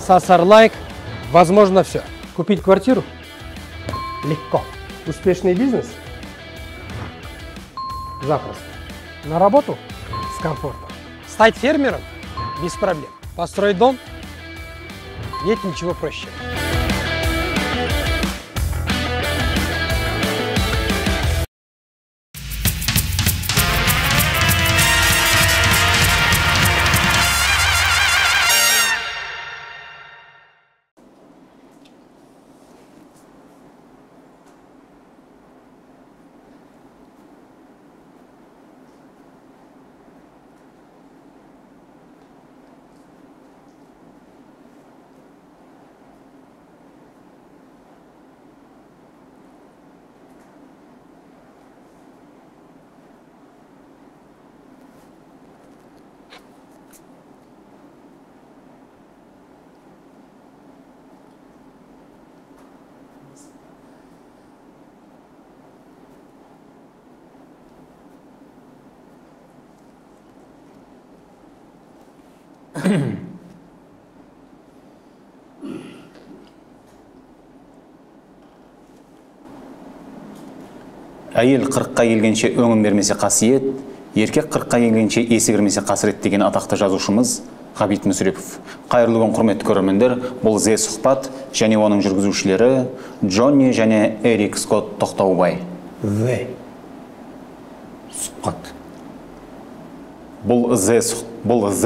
СССР лайк, возможно все. Купить квартиру? Легко. Успешный бизнес? Запросто. На работу? С комфортом. Стать фермером? Без проблем. Построить дом? Нет ничего проще. Әйел 40-қа келгенше өңін бермесе қасиет, еркек 40-қа келгенше есі кірмесе қасірет деген атақты жазушымыз Ғабит Мүсірепов. Қайырлы күн, құрметті көрермендер, бұл Зе сұхбат және оның жүргізушілері Джонни және Эрик Скотт Тоқтаубай. Зе сұхбат. Бұл Зе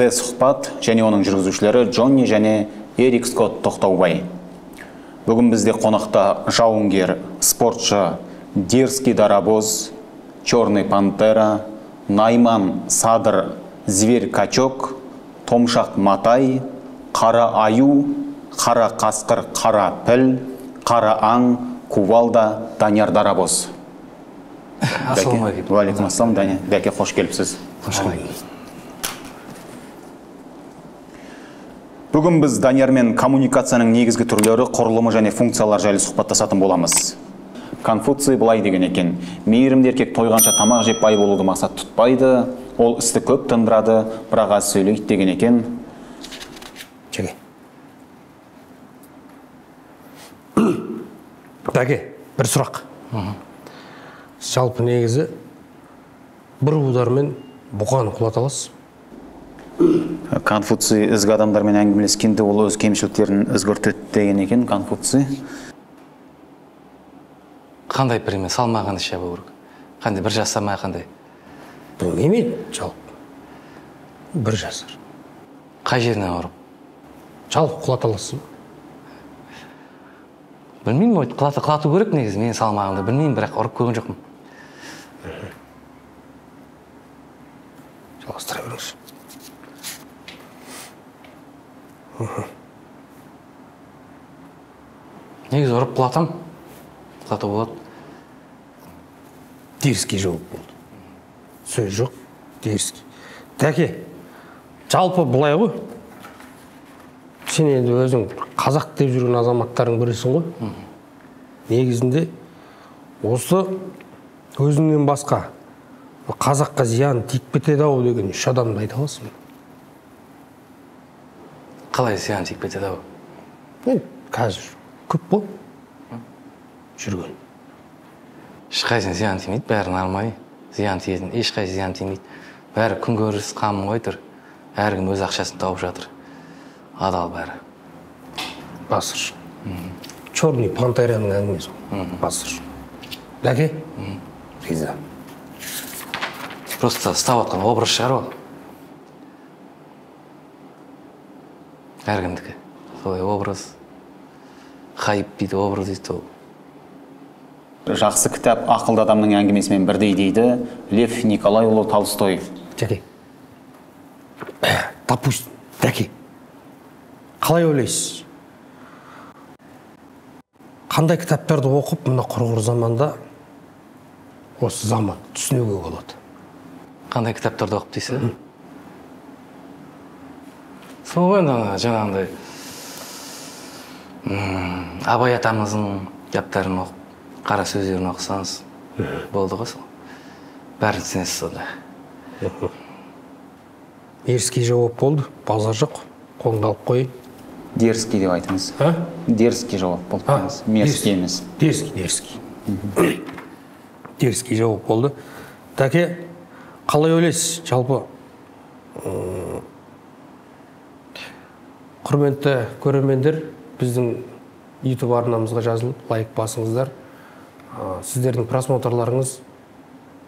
сұхбат және оның жүргізушілері Джонни және Эрик Скотт Тоқтаубай. Бүгін бізде қонақта жауынгер, спортшы, дерзкий дарабоз, черный пантера, Найман Садыр, зверь-качок, Томшақ Матай, қара аю, қара қасқыр, қара піл, қара аң, кувалда, Данияр дарабоз. Ассалаумағалейкум. Уалейкум ассалам, Данияр. Дәке, қош келіпсіз. Бүгін біз Даниярмен коммуникацияның негізгі түрлері, құрылымы және функциялар жайлы сұхбаттасатын боламыз. Конфуций былай деген екен: мейірімді еркек тойғанша тамақ жеп бай болуды мақсат тұтпайды, ол істі көп тындырады, бірақ аз сөйлейді деген екен. Чеге. Дәке, бір сұрақ. Жалпы негізі бір удармен бұқаны құлата аласыз. Конфуций ізгі адамдармен әңгімелескенде ол өз кемшіліктерін өзгертеді деген екен Конфуций. Қандай пример? Салмағаны шабу керек. Қандай, бір жасама қандай? Білмеймін, жалпы. Бір жасар. Қай жеріне ұрып? Жалпы құлата аласыз. Білмеймін, құлату керек негізі, менің салмағымды. Білмеймін, бірақ ұрып көрген жоқпын. Жалғастыра беріңіз. Негізі ұрып құлатам. Құлату болады. Дерзкий жауап болды. Сөз жоқ, дерзкий. Дәке, жалпы бұлай ғой. Сен енді өзің қазақ деп жүрген азаматтардың бірісің ғой. Негізінде осы өзіңнен басқа қазаққа зиян тиіп кетеді ау деген үш адамды айта аласың. Қалай зиян тиіп кетеді ау? Қазір көп қой жүрген. Ешқайсың зиян тимейді, бәрі нормально. Зиян тиетін, ешқай зиян тимейді. Бәрі күнкөріс қамын ғой тұр. Әркім өз ақшасын тауып жатыр. Адал бәрі. Басыр. Черный пантераның әңгімесі. Басыр. Дәке? Риза. Просто ұстап отқан образ шығар ол. Әркімдікі. Солай образ. Хайп дейді, образ дейді ол. Жақсы кітап ақылды адамның әңгімесімен бірдей дейді Лев Николайұлы Толстой. Дәке. Допустим, дәке. Қалай ойлайсыз? Қандай кітаптарды оқып, мына құрғыр заманда осы заман түсінуге болады? Қандай кітаптарды оқып дейсіз? Сол енді жаңағындай Абай атамыздың кітаптарын оқып, қара сөздерін оқысаңыз болды ғой сол. Бәрін түсінесіз сонда. Ерский жауап болды, базар жоқ, қолыңды алып қойын. Дерзкий деп айтыңыз. Дерзкий жауап болды. Мерзкий емес. Дерзкий. Дерзкий жауап болды. Тәке, қалай ойлайсыз? Жалпы құрметті көрермендер, біздің YouTube арнамызға жазылып, лайк басыңыздар. Сіздердің просмотрларыңыз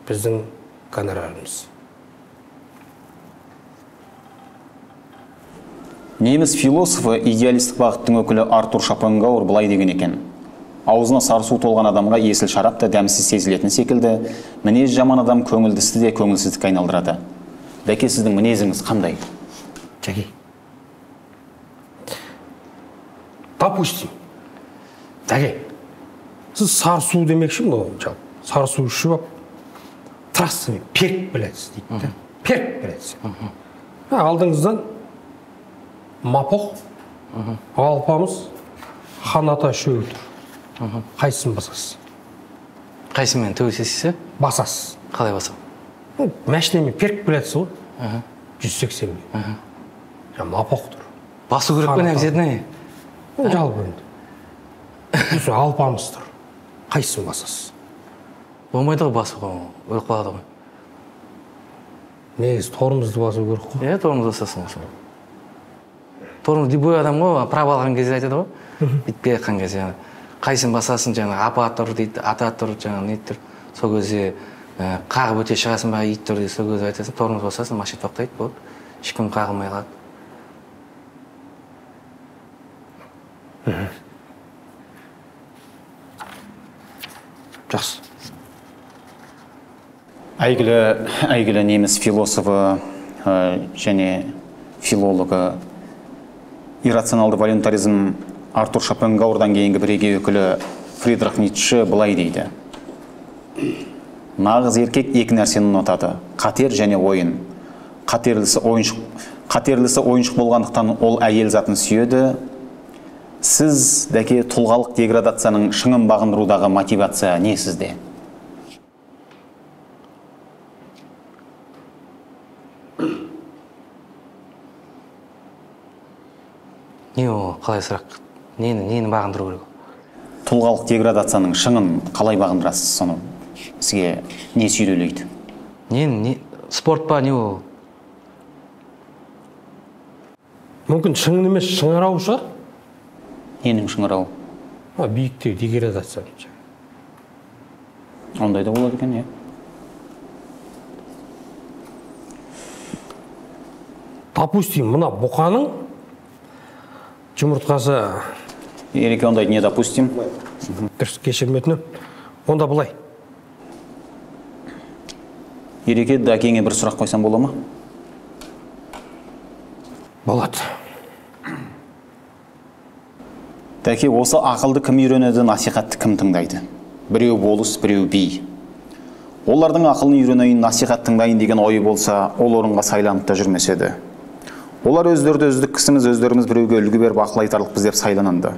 біздің гонорарымыз. Неміс философы, идеалистік бағыттың өкілі Артур Шопенгауэр былай деген екен: аузына сарсу толған адамға есіл шарап та дәмсіз сезілетін секілді, мінез жаман адам көңілдісті де көңілсіздікке айналдырады. Дәке, сіздің мінезіңіз қандай? Жәке, допустим, Дәке, сіз сарсу демекші ме? Сарсу ішіп ап, трассамен перк біләтсіз дейді. Перк біләтсіз. Алдыңыздан Мапоқ, Алпамыс, Ханата үшеуі тұр. Қайсысын басасыз? Қайсымен тәуелсіз? Басасыз. Қалай басам? Мәшінемен перк біләтсіз ғой? 180 мен. Мапоқ тұр. Басу керек пен әбзетіне? Жалпы енді. Алпамыс тұр. Қайсысын басасыз? Болмайды ғой басуға, өліп қалады ғой. Негіз торымызды басу керек қой? Торымызды басасың осы. Торымыз дебой адам ғой, прав алған кезде айтады ғой. Бітпей айтқан кезде. Қайсын басасын, жаңа апа тұр дейді, ата тұр, жаңа не тұр. Сол кезде қағып өте шығасын ба, ит тұр дейді, сол кезде айтасың, торымыз басасын, машина тоқтайды, болды. Ешкім қағылмай қалады. Жақсы. Әйгілі неміс философы және филологы, иррационалды волюнтаризм Артур Шопенгауэрдан кейінгі бірегей өкілі Фридрих Ницше былай дейді: нағыз еркек екі нәрсені ұнатады: қатер және ойын. Қатерлісі ойыншық болғандықтан ол әйел затын сүйеді. Сіз, Дәке, тұлғалық деградацияның шыңын бағындырудағы мотивация не сізде? Не ол, қалай сұрақ? Нені бағындыру керек? Тұлғалық деградацияның шыңын қалай бағындырасыз? Соны сізге не сүйрелейді? Спорт па, не ол? Мүмкін шыңын емес, шыңырау шығар? Ненің шыңырау? Биіктеу деградация. Ондай да болады екен, Допустим, мына бұқаның жұмыртқасы... Ереке, ондай не допустим? Дұрыс, кешірметін. Онда бұлай. Ереке, Дәкеңе бір сұрақ қойсам бола ма? Болады. Дәке, осы ақылды кім үйренеді, насихатты кім тыңдайды? Біреу болыс, біреу би. Олардың ақылын үйренейін, насихат тыңдайын деген ойы болса, ол орынға сайланып та жүрмеседі. Олар өздерді өздік кісіміз, өздеріміз біреуге үлгі беріп ақылайтарлықпыз деп сайлананды.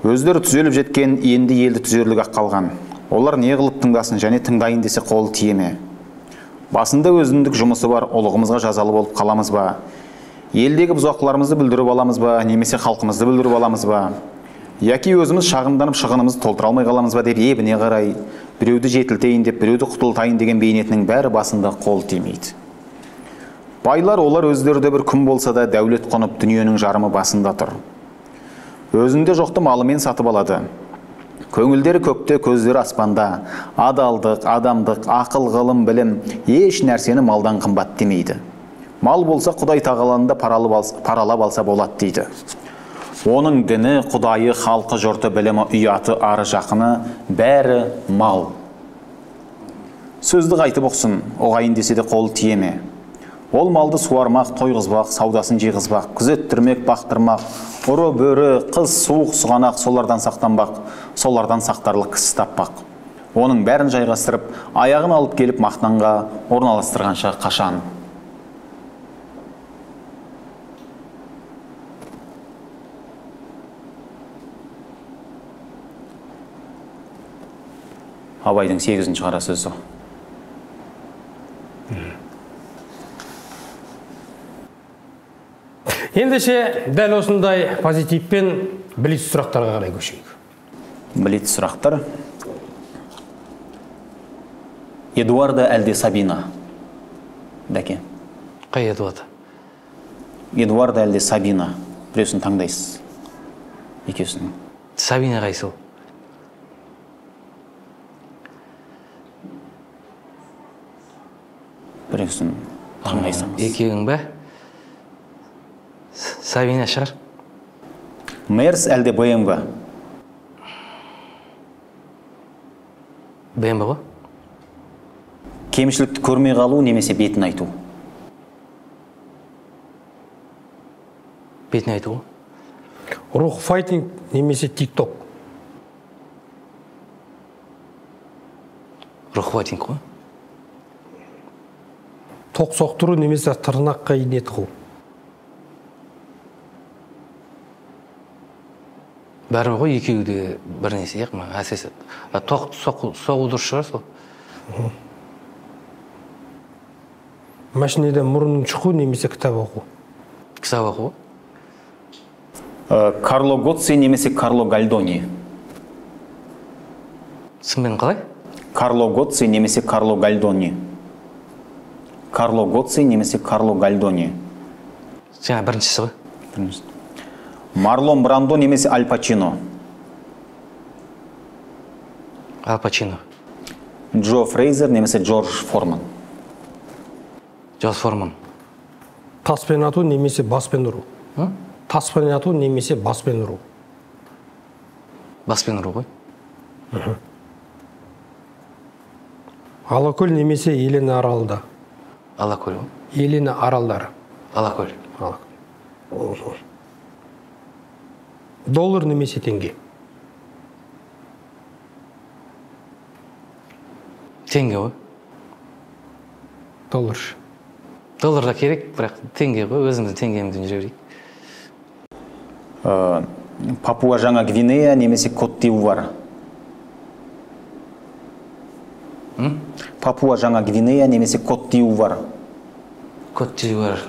Өздері түзеліп жеткен, енді елді түзерлік ақ қалған. Олар не қылып тыңдасын және тыңдайын десе қолы тие ме? Басында өзіндік жұмысы бар, ұлығымызға жазалы болып қаламыз ба? Елдегі бұзақыларымызды бүлдіріп аламыз ба, немесе халқымызды бүлдіріп аламыз ба? Яки өзіміз шағымданып шығынымызды толтыра алмай қаламыз ба деп ебіне қарай, біреуді жетілтейін деп, біреуді құтылтайын деген бейнетінің бәрі басында қол тимейді. Байлар, олар өздерде бір күн болса да дәулет қонып, дүниенің жарымы басында тұр. Өзінде жоқты малымен сатып алады. Көңілдері көкте, көздері аспанда. Адалдық, адамдық, ақыл, ғылым, білім еш нәрсені малдан қымбат демейді. Мал болса Құдай тағаланы да паралап алса болады дейді. Оның діні, Құдайы, халқы, жұрты, білімі, ұяты, ары, жақыны бәрі мал. Сөзді қайтып ұқсын, оғайын десе де қол тие ме? Ол малды суармақ, тойғызбақ, саудасын жиғызбақ, күзеттірмек, бақтырмақ, ұры, бөрі, қыз, суық, сұғанақ, солардан сақтанбақ, солардан сақтарлық кісі таппақ. Оның бәрін жайғастырып, аяғын алып келіп мақтанға орналастырғанша қашан? Абайдың 8-ші қара сөзі. Ендеше дәл осындай позитивпен блиц сұрақтарға қарай көшейік. Блиц сұрақтар. Эдуарда әлде Сабина? Дәке. Қай Эдуард? Эдуарда әлде Сабина? Біреусін таңдайсыз. Екеусін. Сабина қайсы ол? Біреусін таңдайсаңыз. Екеуің бе? Сабина шығар. Мерс әлде БМВ? БМВ ғой? Кемшілікті көрмей қалу немесе бетін айту? Бетін айту ғой? Рух файтинг немесе тикток? Рух файтинг ғой? Тоқ соқтыру немесе тырнаққа ине тығу? Бәрі ғой, екеуі де бір несі яқ ма? Әсесі. Тоқ соғу дұрыс шығар сол. Машинеде мұрынын шықу немесе кітап оқу? Кітап оқу ғой? Карло Гоцци немесе Карло Гальдони? Сымбен қалай? Карло Гоцци немесе Карло Гальдони? Карло Гоцци немесе Карло Гальдони? Жаңа біріншісі ғой? Марлон Брандо немесе Аль Пачино? Аль Пачино. Джо Фрейзер немесе Джордж Форман? Джордж Форман. Таспен ату немесе баспен ұру? Таспен ату немесе баспен ұру? Баспен ұру ғой? Алакөл немесе Елена аралда? Алакөл ғой? Елена аралдары? Алакөл. Доллар немесе теңге? Теңге ғой? Доллар. Доллар да керек, бірақ теңге ғой, өзіміздің теңгемізді жүре берейік. Папуа Жаңа Гвинея немесе Кот д'Ивуар? Папуа Жаңа Гвинея немесе Кот д'Ивуар? Кот д'Ивуар.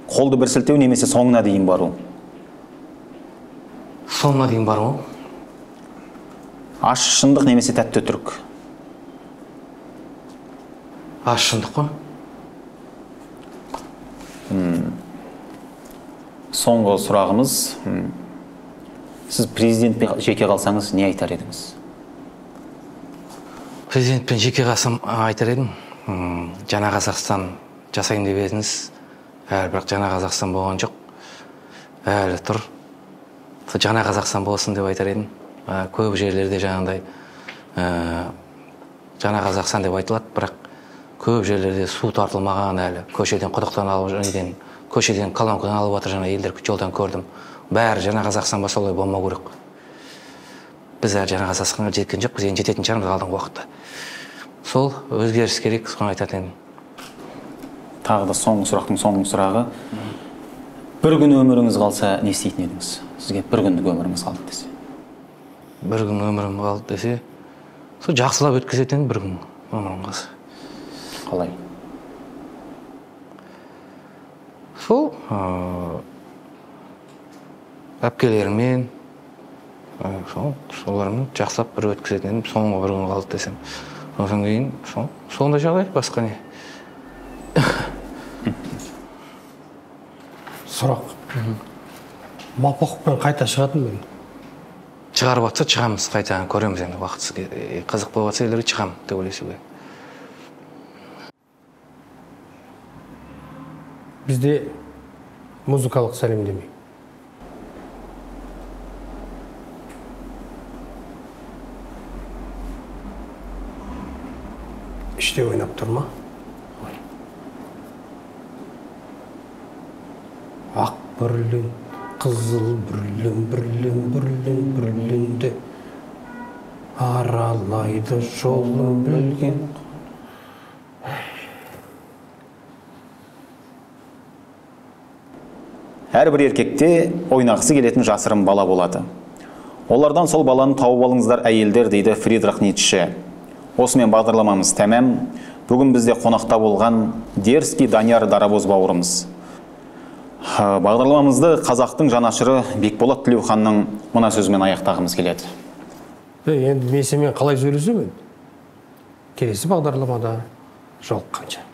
Қолды бір сілтеу немесе соңына дейін бару? Соңына дейін бару ғой? Аш шындық немесе тәтті өтірік? Аш шындық қой? Соңғы сұрағымыз. Сіз президентпен жеке қалсаңыз не айтар едіңіз? Президентпен жеке қалсам айтар едім. Жаңа Қазақстан жасайын деп едіңіз. Әлі бірақ жаңа Қазақстан болған жоқ. Әлі тұр. Жаңа Қазақстан болсын деп айтар едім. Көп жерлерде жаңағындай жаңа Қазақстан деп айтылады, бірақ көп жерлерде су тартылмаған әлі. Көшеден құдықтан алып, көшеден колонкадан алып жатыр жаңа елдер жолдан көрдім. Бәрі жаңа Қазақстан болса олай болмау керек. Біз әлі жаңа Қазақстанға жеткен жоқпыз, енді жететін шығармыз алдыңғы уақытта. Сол өзгеріс керек, соны айтатын едім. Тағы да соңғы сұрақтың соңғы сұрағы. Бір күн өміріңіз қалса не істейтін едіңіз? Сізге бір күндік өміріңіз қалды десе. Бір күн өмірім қалды десе, сол жақсылап өткізетін бір күн өмірім қалса. Қалай? Сол әпкелеріммен, солармен жақсылап бір өткізетін едім, соңғы бір күн қалды десем. Одан кейін сондай жағдай, басқа не? Сұрақ. Мапоқпен қайта шығатын бөлін? Шығарып атса, шығамыз, қайта көреміз енді уақытсыз. Қызық болып атса, елдері шығам деп ойлайсыз ғой. Бізде музыкалық сәлемдеме. Іште ойнап тұр ма? Ақ бүрлін, қызыл бүрлінді аралайды жолын білген. Әрбір еркекте ойнағысы келетін жасырын бала болады. Олардан сол баланы тауып алыңыздар әйелдер, дейді Фридрих Ницше. Осымен бағдарламамыз тәмам. Бүгін бізде қонақта болған Дерский Данияр Дарабоз бауырымыз. Бағдарламамызды қазақтың жанашыры Бекболат Тілеуханның мына сөзімен аяқтағымыз келеді. Енді мен сенімен қалай сөйлесемін? Келесі бағдарламада жолыққанша.